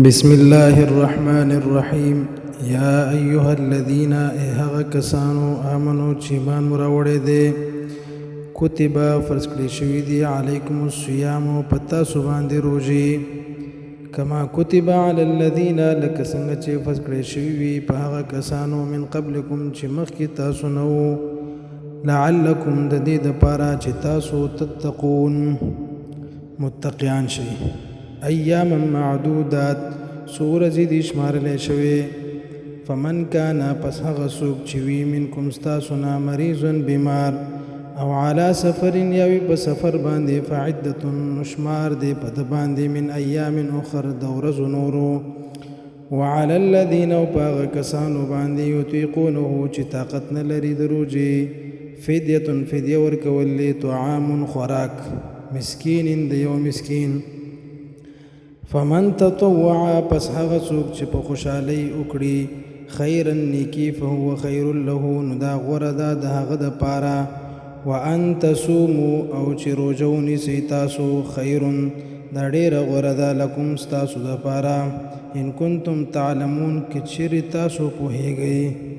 بسم الله الرحمن الرحیم یا ایها الذین هغه کسانو آمنو چې ایمان مراوړی دی کتب فرض کړی شوي دي علیکم الصیام پتا سو باندې روژې کما کتب علی الذین لکه څنګه چې فرض کړی شوي وي په هغه کسانو من قبلکم چې مخکې تاسو نه وو لعلکم د دې دپاره چې تاسو تتقون متقیان شئ ایاما معدودات سورزی دی شمارلے شوی فمن کانا پس هغه څوک چې وي منکم ستاسونا مریضن بیمار او علی سفرین یوی په سفر باندې فعدت نشمار دی په د باندې من ایام اخر د ورځو نورو وعلى الذین او په هغه کسانو باندې یطیقونه چې طاقت نه لري د روژې فدیه ورکول دی طعام خوراک مسکین د یو مسکین فمن تطوع پس هغه څوک چې په خوشحالۍ وکړي خیرا نیکي فهو خیر له نو دا غوره ده د هغه دپاره وان تصوموا او چې روژه ونیسئ تاسو خیر دا ډېره غوره ده لکم ستاسو دپاره ان کنتم تعلمون که چیرې تاسو پوهیږئ